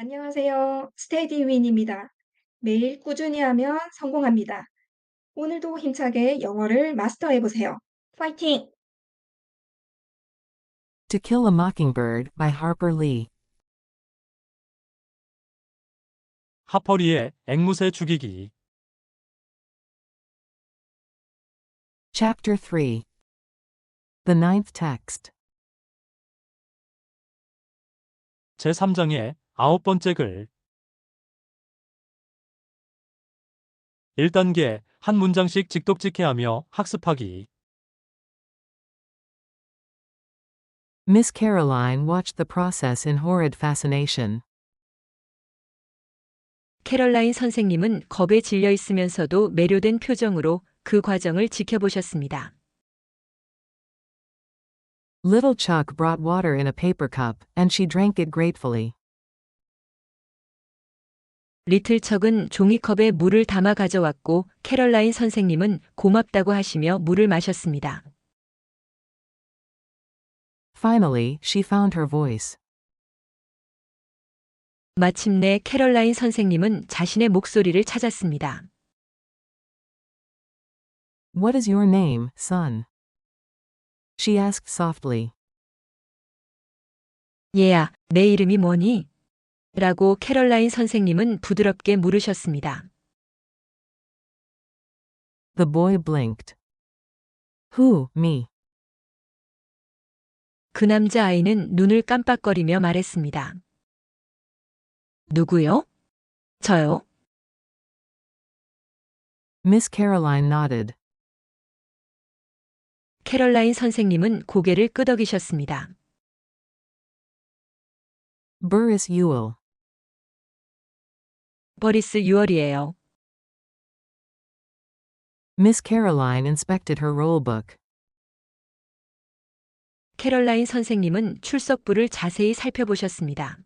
안녕하세요. 스테디윈입니다. 매일 꾸준히 하면 성공합니다. 오늘도 힘차게 영어를 마스터해 보세요. 파이팅! To Kill a Mockingbird by Harper Lee. 하퍼리의 앵무새 죽이기. Chapter 3. The Ninth Text. 제3장의 9번째 글. 1단계, 한 문장씩 직독직해하며 학습하기. Miss Caroline watched the process in horrid fascination. 캐럴라인 선생님은 겁에 질려 있으면서도 매료된 표정으로 그 과정을 지켜보셨습니다. Little Chuck brought water in a paper cup, and she drank it gratefully. 리틀 척은 종이컵에 물을 담아 가져왔고 캐럴라인 선생님은 고맙다고 하시며 물을 마셨습니다. Finally, she found her voice. 마침내 캐럴라인 선생님은 자신의 목소리를 찾았습니다. What is your name, son? She asked softly. 얘야, 내 이름이 뭐니? 라고 캐럴라인 선생님은 부드럽게 물으셨습니다. The boy blinked. Who, me? 그 남자아이는 눈을 깜빡거리며 말했습니다. 누구요? 저요? Miss Caroline nodded. 캐럴라인 선생님은 고개를 끄덕이셨습니다. Burris Ewell. 버리스 6월이에요. Miss Caroline inspected her roll book. 캐럴라인 선생님은 출석부를 자세히 살펴보셨습니다.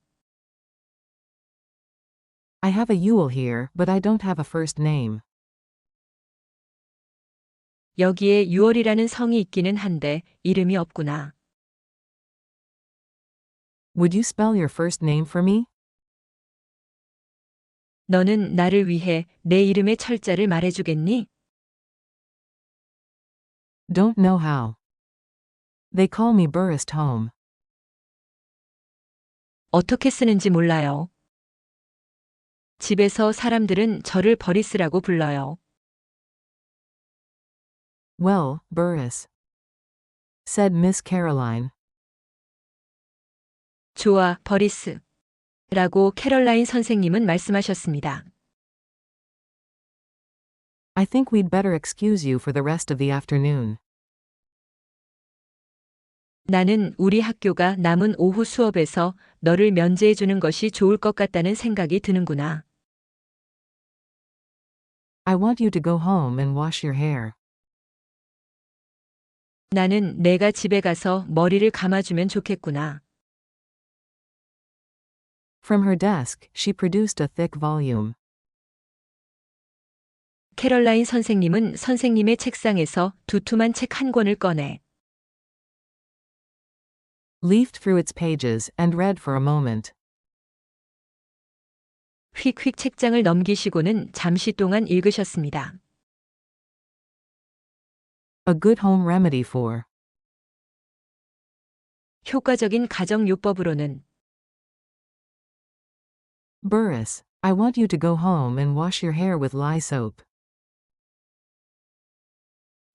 I have a Ewell here, but I don't have a first name. 여기에 6월이라는 성이 있기는 한데 이름이 없구나. Would you spell your first name for me? 너는 나를 위해 내 이름의 철자를 말해주겠니? Don't know how. They call me Burris Home. 어떻게 쓰는지 몰라요. 집에서 사람들은 저를 버리스라고 불러요. Well, Burris, said Miss Caroline. 좋아, 버리스. 라고 캐럴라인 선생님은 말씀하셨습니다. I think we'd better excuse you for the rest of the afternoon. 나는 우리 학교가 남은 오후 수업에서 너를 면제해 주는 것이 좋을 것 같다는 생각이 드는구나. I want you to go home and wash your hair. 나는 내가 집에 가서 머리를 감아주면 좋겠구나. From her desk, she produced a thick volume. 캐럴라인 선생님은 선생님의 책상에서 두툼한 책 한 권을 꺼내 Leafed through its pages and read for a moment. 휙휙 책장을 넘기시고는 잠시 동안 읽으셨습니다. A good home remedy for. 효과적인 가정요법으로는 Burris, I want you to go home and wash your hair with lye soap.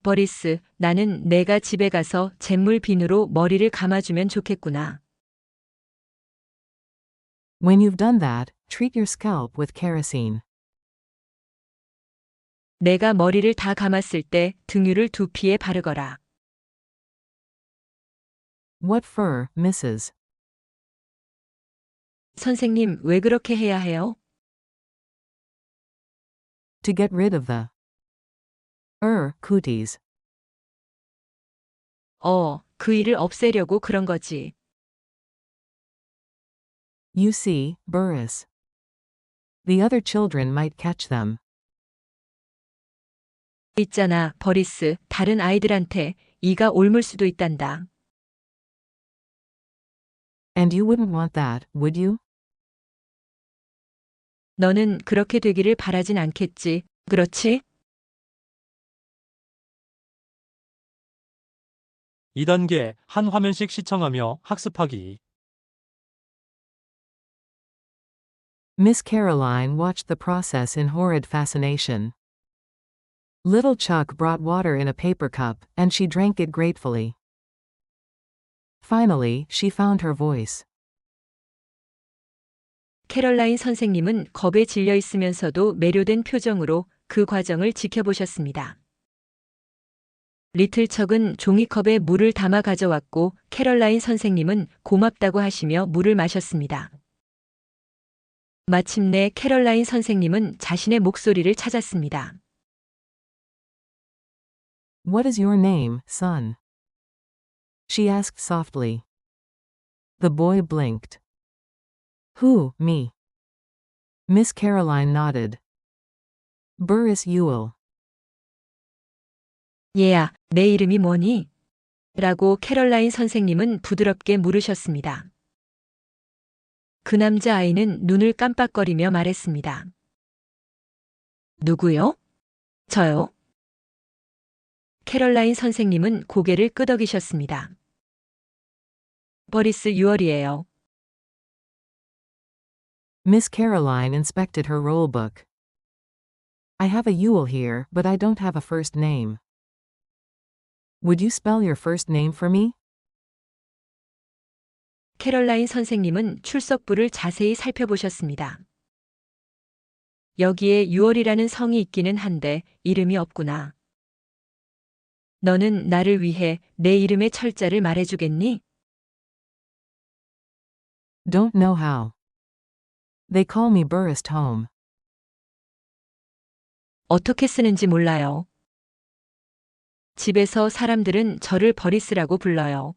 버리스, 나는 내가 집에 가서 잿물 비누로 머리를 감아주면 좋겠구나. When you've done that, treat your scalp with kerosene. 내가 머리를 다 감았을 때 등유를 두피에 바르거라. What for, Mrs.? 선생님, 왜 그렇게 해야 해요? To get rid of the cooties. 그 일을 없애려고 그런 거지. You see, Burris. The other children might catch them. 있잖아, 버리스, 다른 아이들한테 이가 옮을 수도 있단다. And you wouldn't want that, would you? 너는 그렇게 되기를 바라진 않겠지. 그렇지? 2단계 한 화면씩 시청하며 학습하기. Miss Caroline watched the process in horrid fascination. Little Chuck brought water in a paper cup, and she drank it gratefully. Finally, she found her voice. 캐럴라인 선생님은 겁에 질려 있으면서도 매료된 표정으로 그 과정을 지켜보셨습니다. 리틀 척은 종이컵에 물을 담아 가져왔고 캐럴라인 선생님은 고맙다고 하시며 물을 마셨습니다. 마침내 캐럴라인 선생님은 자신의 목소리를 찾았습니다. What is your name, son? She asked softly. The boy blinked. Who, me? Miss Caroline nodded. Burris Ewell. 얘야, 내 이름이 뭐니? 라고 캐럴라인 선생님은 부드럽게 물으셨습니다. 그 남자아이는 눈을 깜빡거리며 말했습니다. 누구요? 저요? 캐럴라인 선생님은 고개를 끄덕이셨습니다. 버리스 6월이에요. Miss Caroline inspected her roll book. I have a Ewell here, but I don't have a first name. Would you spell your first name for me? 캐럴라인 선생님은 출석부를 자세히 살펴보셨습니다. 여기에 6월이라는 성이 있기는 한데 이름이 없구나. 너는 나를 위해 내 이름의 철자를 말해주겠니? Don't know how. They call me Burris Home. 어떻게 쓰는지 몰라요. 집에서 사람들은 저를 버리스라고 불러요.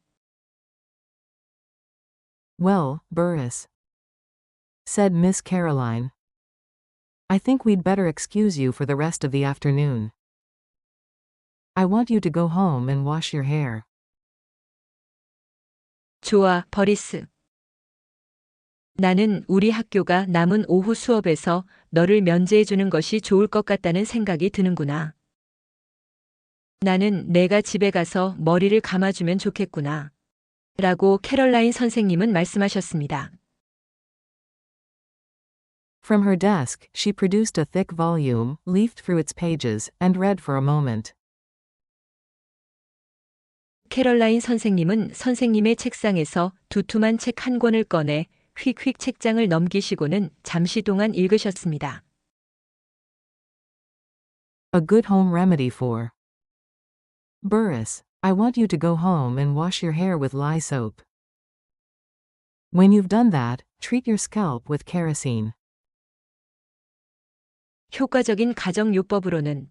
Well, Burris, said Miss Caroline. I think we'd better excuse you for the rest of the afternoon. I want you to go home and wash your hair. 좋아, 버리스. 나는 우리 학교가 남은 오후 수업에서 너를 면제해주는 것이 좋을 것 같다는 생각이 드는구나. 나는 내가 집에 가서 머리를 감아주면 좋겠구나. 라고 캐럴라인 선생님은 말씀하셨습니다. From her desk, she produced a thick volume, leafed through its pages, and read for a moment. 캐럴라인 선생님은 선생님의 책상에서 두툼한 책 한 권을 꺼내 휙휙 책장을 넘기시고는 잠시 동안 읽으셨습니다. A good home remedy for Burris, I want you to go home and wash your hair with lye soap. When you've done that, treat your scalp with kerosene. 효과적인 가정요법으로는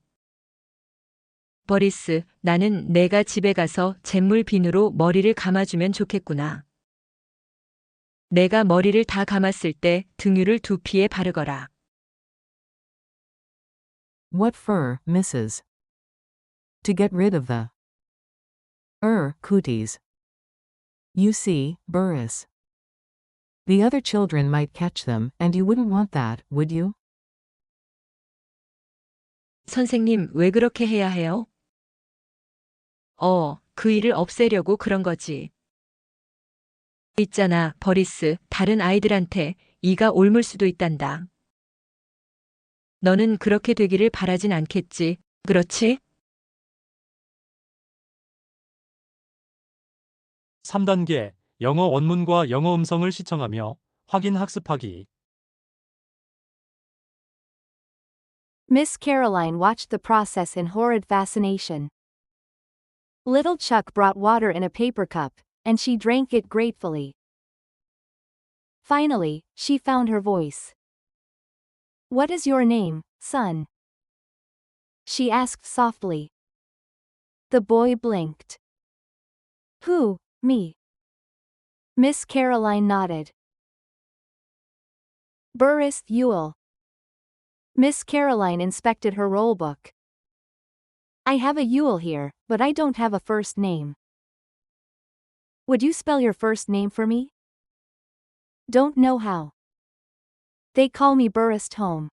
버리스, 나는 내가 집에 가서 잿물 비누로 머리를 감아주면 좋겠구나. 내가 머리를 다 감았을 때 등유를 두피에 바르거라. What for, Mrs. To get rid of the cooties. You see, Burris. The other children might catch them, and you wouldn't want that, would you? 선생님, 왜 그렇게 해야 해요? 그 일을 없애려고 그런 거지. 있잖아, 버리스, 다른 아이들한테 이가 옮을 수도 있단다. 너는 그렇게 되기를 바라진 않겠지, 그렇지? 3단계 영어 원문과 영어 음성을 시청하며 확인 학습하기. Miss Caroline watched the process in horrid fascination. Little Chuck brought water in a paper cup, and she drank it gratefully. Finally, she found her voice. What is your name, son? She asked softly. The boy blinked. Who, me? Miss Caroline nodded. Burris Ewell. Miss Caroline inspected her roll book. I have a Ewell here, but I don't have a first name. Would you spell your first name for me? Don't know how. They call me Burris Home.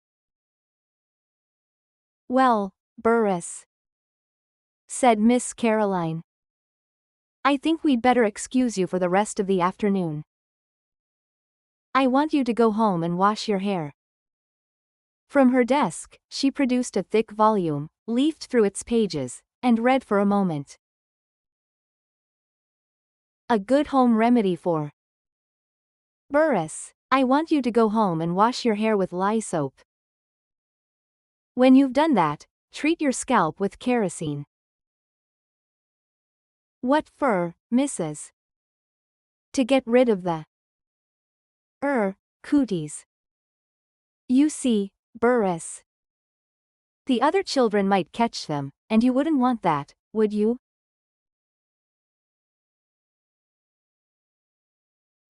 Well, Burris, said Miss Caroline. I think we'd better excuse you for the rest of the afternoon. I want you to go home and wash your hair. From her desk, she produced a thick volume, leafed through its pages, and read for a moment. A good home remedy for Burris, I want you to go home and wash your hair with lye soap. When you've done that, treat your scalp with kerosene. What for, Mrs.? To get rid of the cooties. You see, Burris. The other children might catch them, and you wouldn't want that, would you?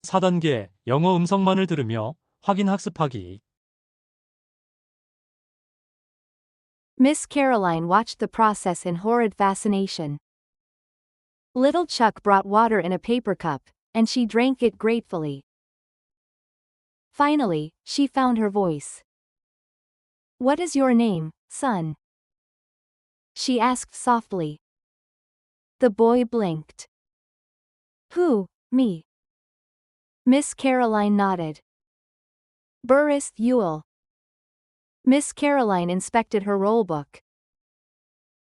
4단계 영어 음성만을 들으며 확인 학습하기. Miss Caroline watched the process in horrid fascination. Little Chuck brought water in a paper cup, and she drank it gratefully. Finally, she found her voice. What is your name, son? She asked softly. The boy blinked. Who, me? Miss Caroline nodded. Burris Ewell. Miss Caroline inspected her roll book.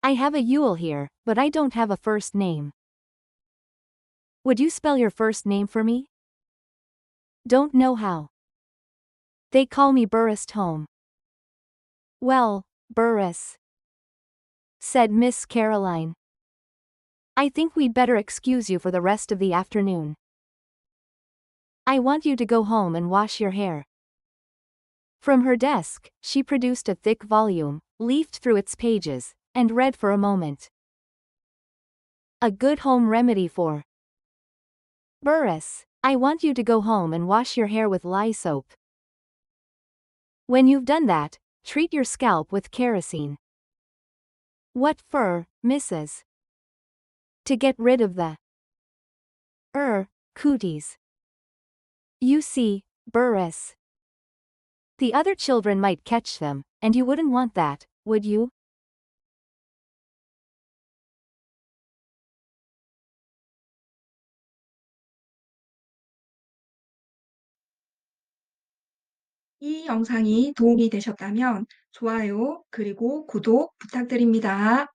I have a Ewell here, but I don't have a first name. Would you spell your first name for me? Don't know how. They call me Burris Home. Well, Burris, said Miss Caroline. I think we'd better excuse you for the rest of the afternoon. I want you to go home and wash your hair. From her desk, she produced a thick volume, leafed through its pages, and read for a moment. A good home remedy for Burris, I want you to go home and wash your hair with lye soap. When you've done that, treat your scalp with kerosene. What for, Mrs.? To get rid of the cooties. You see, Burris. The other children might catch them, and you wouldn't want that, would you? 이 영상이 도움이 되셨다면 좋아요, 그리고 구독 부탁드립니다.